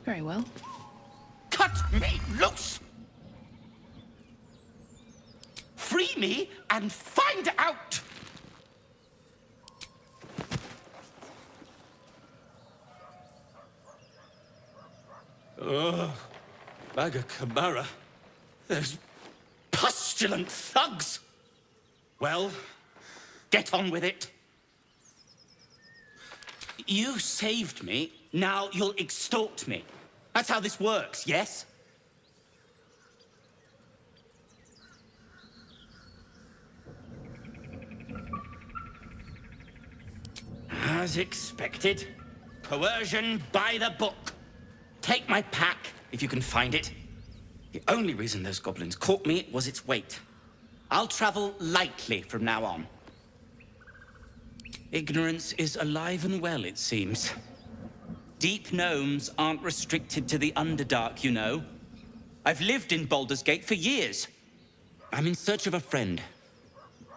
Very well. Cut me loose! Free me and find out! Ugh. Maga Kamara. Those pustulant thugs! Well, get on with it. You saved me, now you'll extort me. That's how this works, yes? As expected, coercion by the book. Take my pack, if you can find it. The only reason those goblins caught me was its weight. I'll travel lightly from now on. Ignorance is alive and well, it seems. Deep gnomes aren't restricted to the Underdark, you know. I've lived in Baldur's Gate for years. I'm in search of a friend.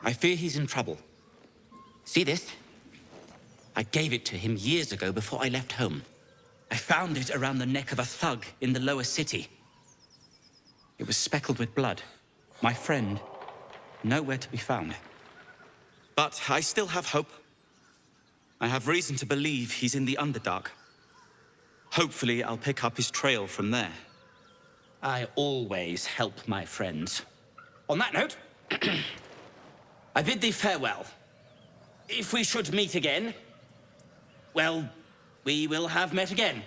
I fear he's in trouble. See this? I gave it to him years ago before I left home. I found it around the neck of a thug in the lower city. It was speckled with blood. My friend, nowhere to be found. But I still have hope. I have reason to believe he's in the Underdark. Hopefully, I'll pick up his trail from there. I always help my friends. On that note, I bid thee farewell. If we should meet again, well, we will have met again.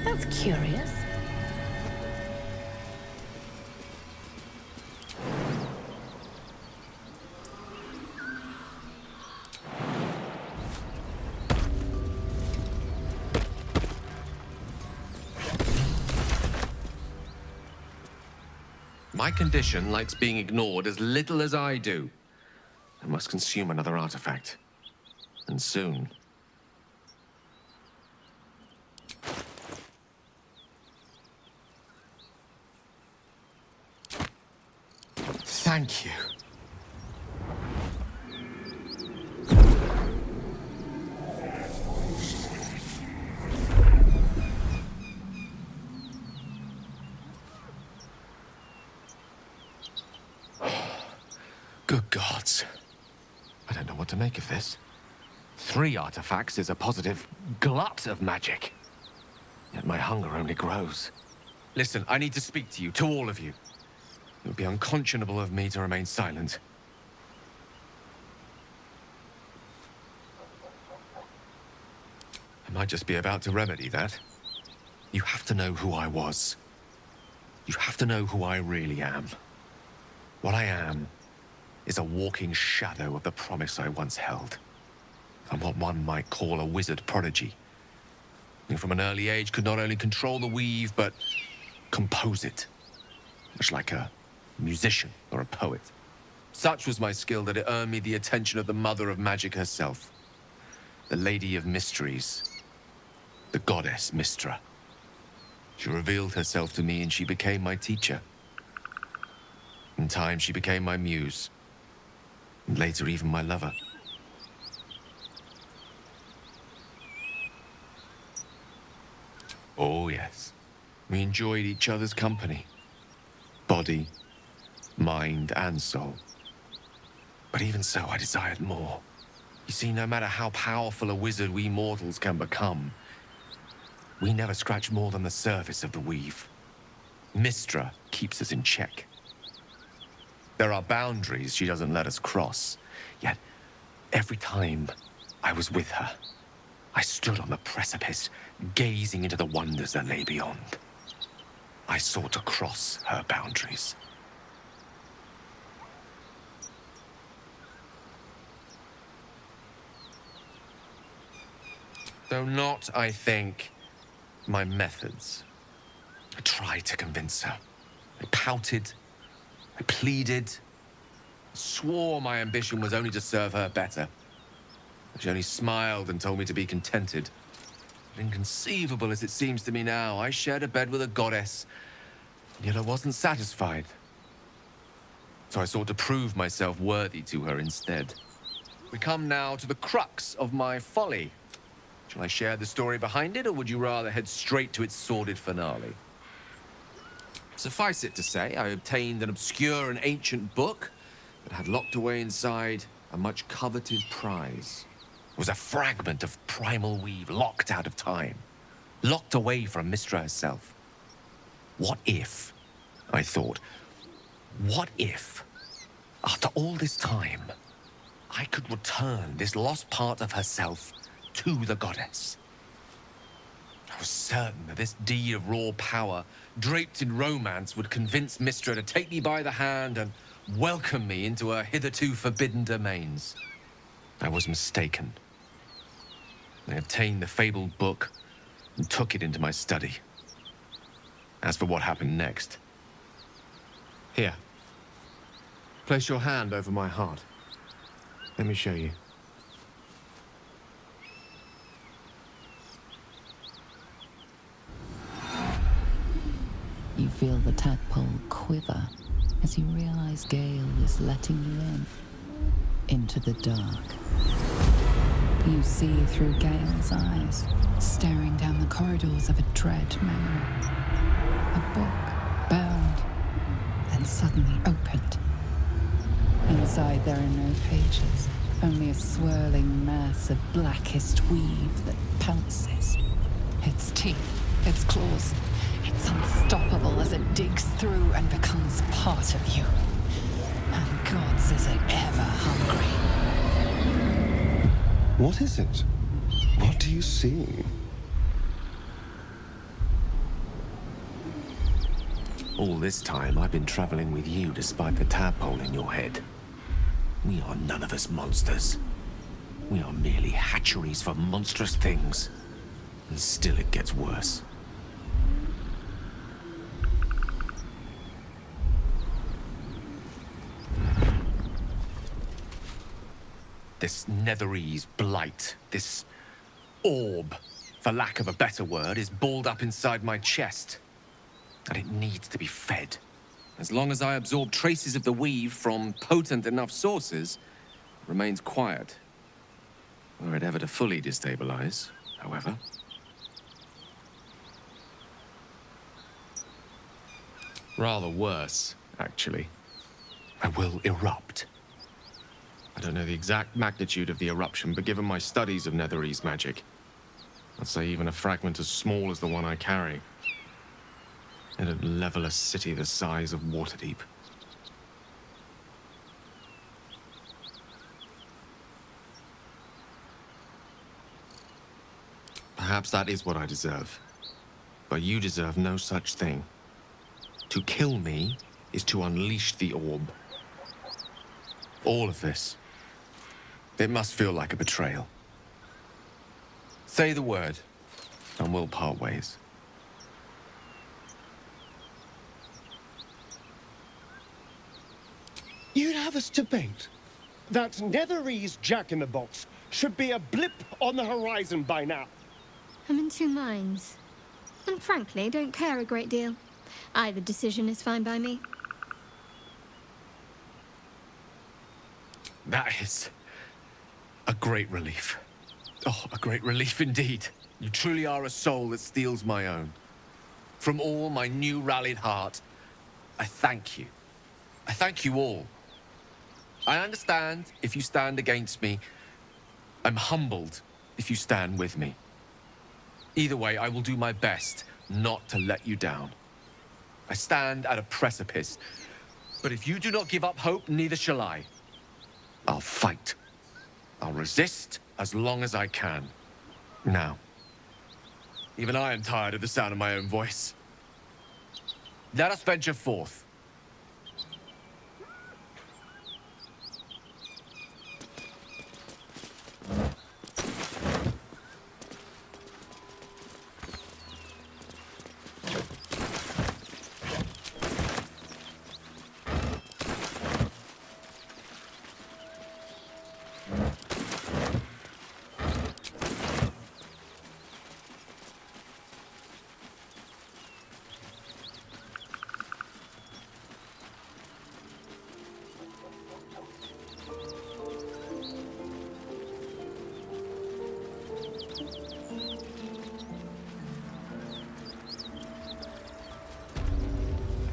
That's curious. My condition likes being ignored as little as I do. I must consume another artifact. And soon. Thank you. Good gods. I don't know what to make of this. 3 artifacts is a positive glut of magic. Yet my hunger only grows. Listen, I need to speak to you, to all of you. It would be unconscionable of me to remain silent. I might just be about to remedy that. You have to know who I was. You have to know who I really am. What I am is a walking shadow of the promise I once held. I'm what one might call a wizard prodigy. Who from an early age could not only control the weave, but compose it. Much like a musician or a poet. Such was my skill that it earned me the attention of the mother of magic herself. The Lady of Mysteries. The goddess Mystra. She revealed herself to me and she became my teacher. In time, she became my muse. And later, even my lover. Oh, yes. We enjoyed each other's company. Body, mind, and soul. But even so, I desired more. You see, no matter how powerful a wizard we mortals can become, we never scratch more than the surface of the weave. Mystra keeps us in check. There are boundaries she doesn't let us cross. Yet, every time I was with her, I stood on the precipice, gazing into the wonders that lay beyond. I sought to cross her boundaries. Though not, I think, my methods. I tried to convince her. I pouted. I pleaded. Swore my ambition was only to serve her better. She only smiled and told me to be contented. But inconceivable as it seems to me now, I shared a bed with a goddess, yet I wasn't satisfied. So I sought to prove myself worthy to her instead. We come now to the crux of my folly. Shall I share the story behind it, or would you rather head straight to its sordid finale? Suffice it to say, I obtained an obscure and ancient book that had locked away inside a much coveted prize. It was a fragment of primal weave locked out of time, locked away from Mystra herself. What if, I thought, what if, after all this time, I could return this lost part of herself to the goddess? I was certain that this deed of raw power, draped in romance, would convince Mystra to take me by the hand and welcome me into her hitherto forbidden domains. I was mistaken. I obtained the fabled book and took it into my study. As for what happened next... Here. Place your hand over my heart. Let me show you. You feel the tadpole quiver as you realize Gale is letting you in, into the dark. You see through Gale's eyes, staring down the corridors of a dread memory. A book, bound, and suddenly opened. Inside there are no pages, only a swirling mass of blackest weave that pounces. Its teeth, its claws, it's unstoppable as it digs through and becomes part of you. And gods, is it ever hungry. What is it? What do you see? All this time, I've been traveling with you despite the tadpole in your head. We are none of us monsters. We are merely hatcheries for monstrous things. And still it gets worse. This Netherese blight, this orb, for lack of a better word, is balled up inside my chest. And it needs to be fed. As long as I absorb traces of the weave from potent enough sources, it remains quiet. Were it ever to fully destabilize, however. Rather worse, actually. I will erupt. I don't know the exact magnitude of the eruption, but given my studies of Netherese magic, I'd say even a fragment as small as the one I carry, it'd level a city the size of Waterdeep. Perhaps that is what I deserve. But you deserve no such thing. To kill me is to unleash the orb. All of this. It must feel like a betrayal. Say the word, and we'll part ways. You'd have us debate that Netherese Jack-in-the-Box should be a blip on the horizon by now. I'm in two minds. And frankly, don't care a great deal. Either decision is fine by me. That is a great relief. Oh, a great relief indeed. You truly are a soul that steals my own. From all my new rallied heart, I thank you. I thank you all. I understand if you stand against me. I'm humbled if you stand with me. Either way, I will do my best not to let you down. I stand at a precipice, but if you do not give up hope, neither shall I. I'll fight. I'll resist as long as I can. Now, even I am tired of the sound of my own voice. Let us venture forth.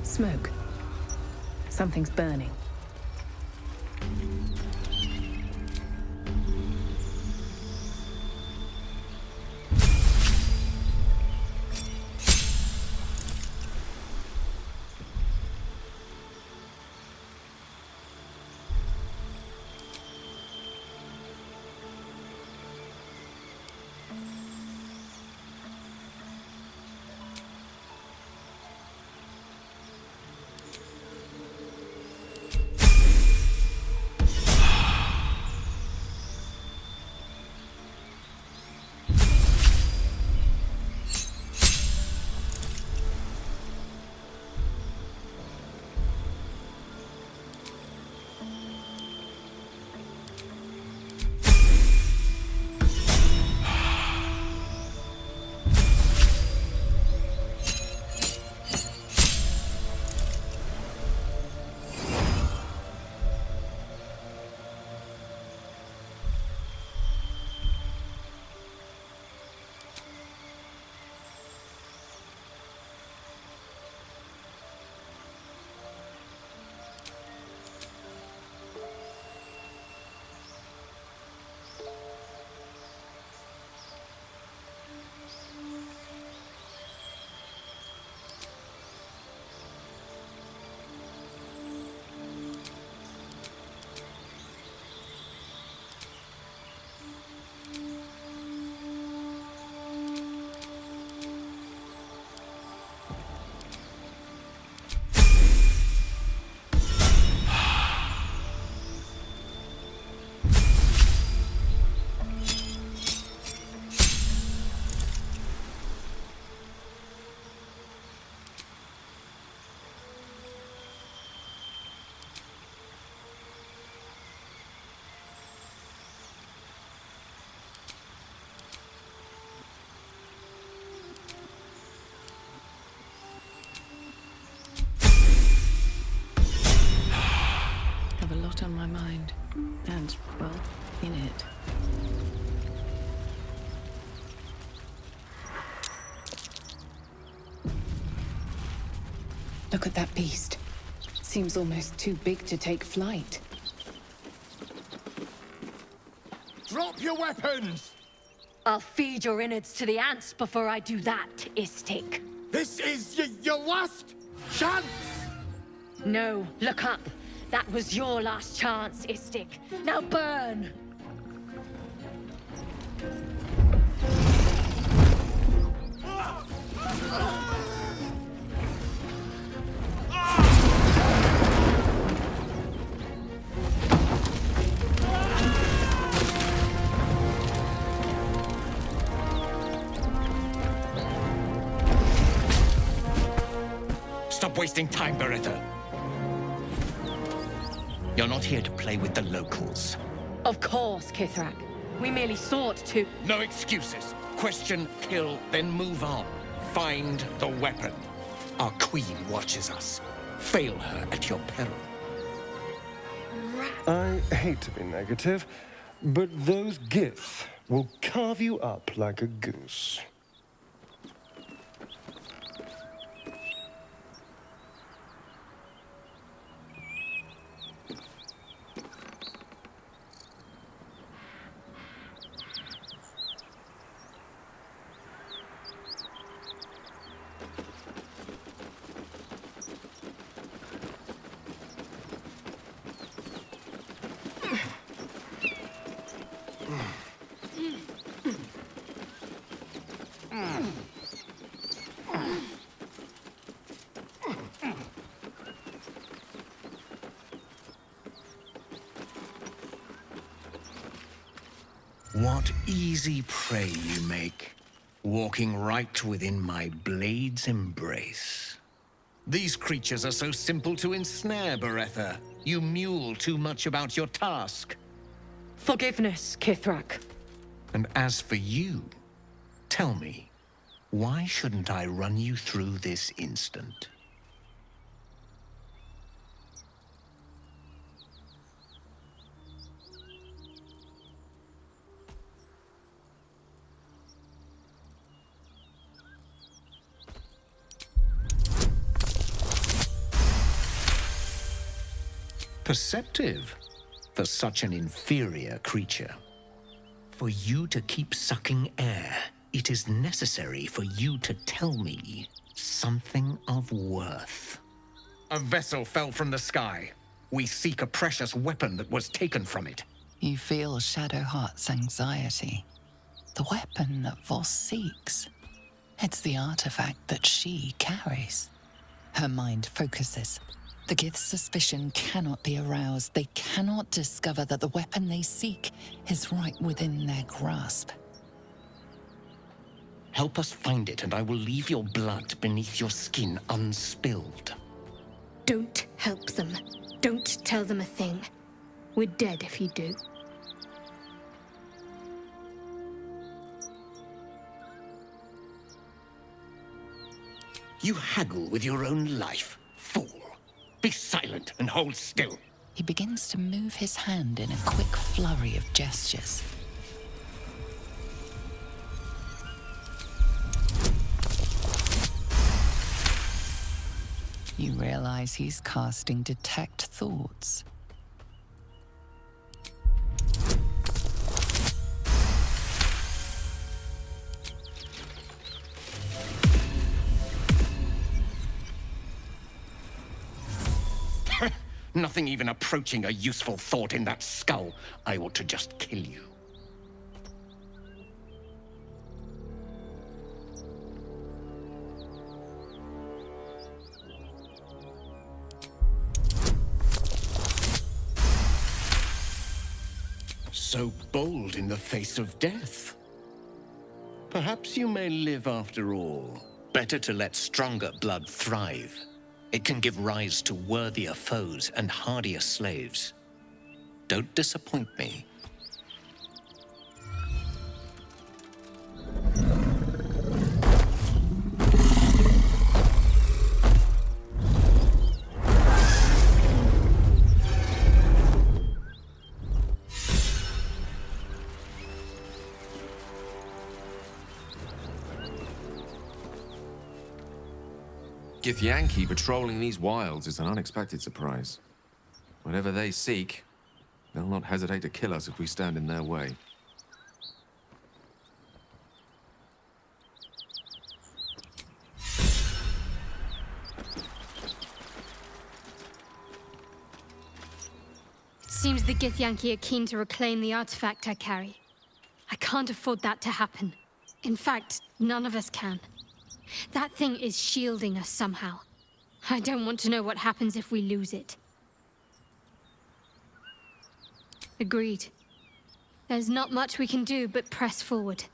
Smoke. Something's burning. Have a lot on my mind. And, well, in it. Look at that beast. Seems almost too big to take flight. Drop your weapons! I'll feed your innards to the ants before I do that, Istik. This is your last chance! No, look up. That was your last chance, Istik. Now burn! Stop wasting time, Beretta. You're not here to play with the locals. Of course, Kithrak. We merely sought to... No excuses. Question, kill, then move on. Find the weapon. Our queen watches us. Fail her at your peril. I hate to be negative, but those Gith will carve you up like a goose. What easy prey you make, walking right within my blade's embrace. These creatures are so simple to ensnare, Beretta. You mule too much about your task. Forgiveness, Kithrak. And as for you, tell me, why shouldn't I run you through this instant? Perceptive for such an inferior creature. For you to keep sucking air, it is necessary for you to tell me something of worth. A vessel fell from the sky. We seek a precious weapon that was taken from it. You feel Shadowheart's anxiety. The weapon that Voss seeks. It's the artifact that she carries. Her mind focuses. The Gith's suspicion cannot be aroused. They cannot discover that the weapon they seek is right within their grasp. Help us find it, and I will leave your blood beneath your skin unspilled. Don't help them. Don't tell them a thing. We're dead if you do. You haggle with your own life, fool. Be silent and hold still. He begins to move his hand in a quick flurry of gestures. You realize he's casting Detect Thoughts. Nothing even approaching a useful thought in that skull. I ought to just kill you. So bold in the face of death. Perhaps you may live after all. Better to let stronger blood thrive. It can give rise to worthier foes and hardier slaves. Don't disappoint me. Githyanki patrolling these wilds is an unexpected surprise. Whatever they seek, they'll not hesitate to kill us if we stand in their way. Seems the Githyanki are keen to reclaim the artifact I carry. I can't afford that to happen. In fact, none of us can. That thing is shielding us somehow. I don't want to know what happens if we lose it. Agreed. There's not much we can do but press forward.